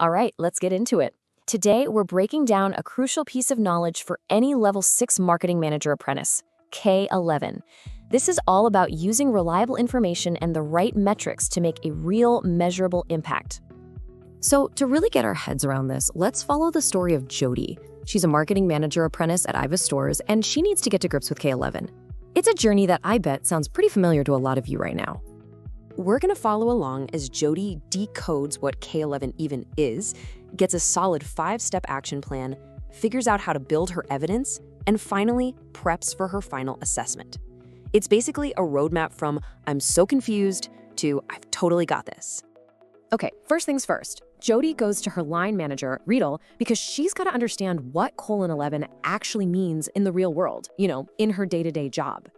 All right, let's get into it. Today, we're breaking down a crucial piece of knowledge for any Level 6 Marketing Manager apprentice, K11. This is all about using reliable information and the right metrics to make a real, measurable impact. So, to really get our heads around this, let's follow the story of Jody. She's a marketing manager apprentice at Iva Stores, and she needs to get to grips with K11. It's a journey that I bet sounds pretty familiar to a lot of you right now. We're going to follow along as Jody decodes what K11 even is, gets a solid 5-step action plan, figures out how to build her evidence, and finally preps for her final assessment. It's basically a roadmap from "I'm so confused" to "I've totally got this." Okay, first things first. Jody goes to her line manager, Riedel, because she's got to understand what K11 actually means in the real world, in her day-to-day job.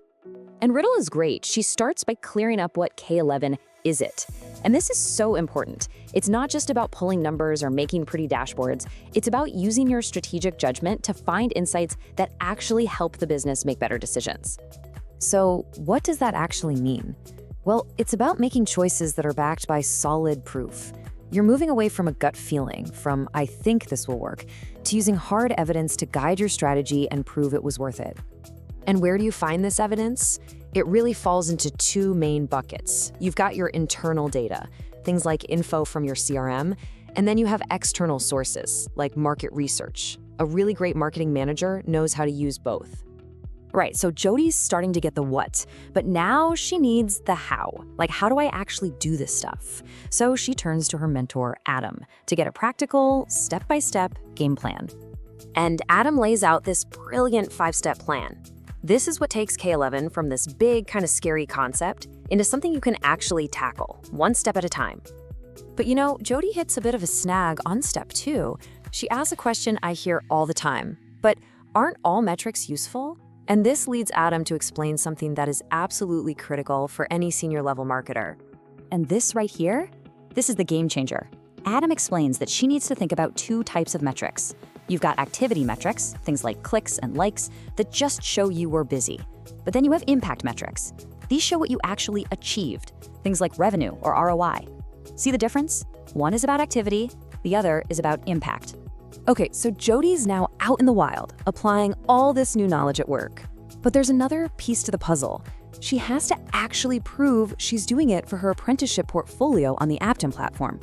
And Riddle is great. She starts by clearing up what K11 is it. And this is so important. It's not just about pulling numbers or making pretty dashboards. It's about using your strategic judgment to find insights that actually help the business make better decisions. So what does that actually mean? Well, it's about making choices that are backed by solid proof. You're moving away from a gut feeling, from "I think this will work," to using hard evidence to guide your strategy and prove it was worth it. And where do you find this evidence? It really falls into two main buckets. You've got your internal data, things like info from your CRM, and then you have external sources, like market research. A really great marketing manager knows how to use both. Right, so Jody's starting to get the what, but now she needs the how. Like, how do I actually do this stuff? So she turns to her mentor, Adam, to get a practical, step-by-step game plan. And Adam lays out this brilliant 5-step plan. This is what takes K11 from this big, kind of scary concept into something you can actually tackle, one step at a time. But Jody hits a bit of a snag on step 2. She asks a question I hear all the time, but aren't all metrics useful? And this leads Adam to explain something that is absolutely critical for any senior level marketer. And this right here, this is the game changer. Adam explains that she needs to think about 2 types of metrics. You've got activity metrics, things like clicks and likes, that just show you were busy. But then you have impact metrics. These show what you actually achieved, things like revenue or ROI. See the difference? One is about activity, the other is about impact. Okay, so Jody's now out in the wild, applying all this new knowledge at work. But there's another piece to the puzzle. She has to actually prove she's doing it for her apprenticeship portfolio on the Apton platform.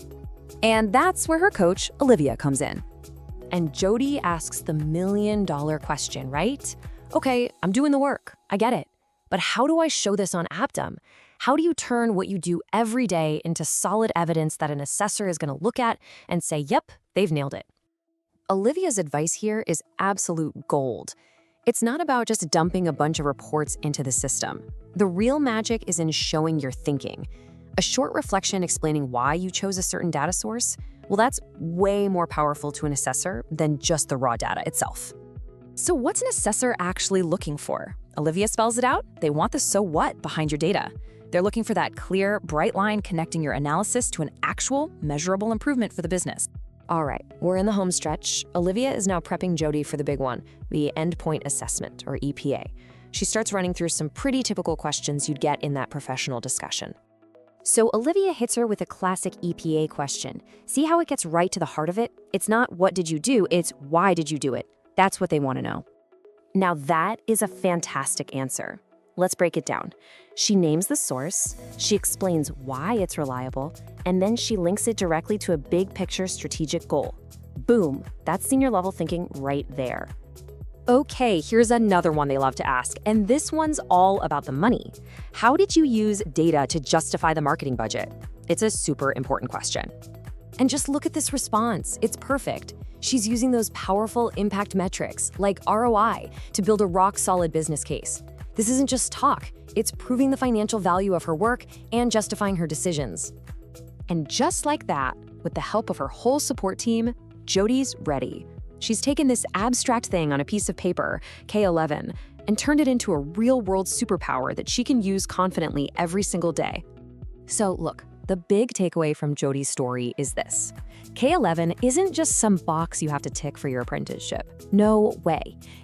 And that's where her coach, Olivia, comes in. And Jody asks the million-dollar question, right? Okay, I'm doing the work. I get it. But how do I show this on Apton? How do you turn what you do every day into solid evidence that an assessor is going to look at and say, yep, they've nailed it? Olivia's advice here is absolute gold. It's not about just dumping a bunch of reports into the system. The real magic is in showing your thinking. A short reflection explaining why you chose a certain data source, well, that's way more powerful to an assessor than just the raw data itself. So what's an assessor actually looking for? Olivia spells it out. They want the so what behind your data. They're looking for that clear, bright line connecting your analysis to an actual, measurable improvement for the business. All right, we're in the home stretch. Olivia is now prepping Jody for the big one, the endpoint assessment, or EPA. She starts running through some pretty typical questions you'd get in that professional discussion. So Olivia hits her with a classic EPA question. See how it gets right to the heart of it? It's not what did you do, it's why did you do it? That's what they want to know. Now that is a fantastic answer. Let's break it down. She names the source, she explains why it's reliable, and then she links it directly to a big picture strategic goal. Boom, that's senior level thinking right there. Okay, here's another one they love to ask, and this one's all about the money. How did you use data to justify the marketing budget? It's a super important question. And just look at this response, it's perfect. She's using those powerful impact metrics, like ROI, to build a rock-solid business case. This isn't just talk, it's proving the financial value of her work and justifying her decisions. And just like that, with the help of her whole support team, Jody's ready. She's taken this abstract thing on a piece of paper, K11, and turned it into a real-world superpower that she can use confidently every single day. So look, the big takeaway from Jody's story is this. K11 isn't just some box you have to tick for your apprenticeship. No way.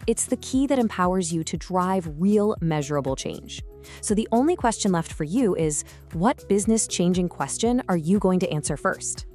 It's the key that empowers you to drive real, measurable change. So the only question left for you is, what business-changing question are you going to answer first?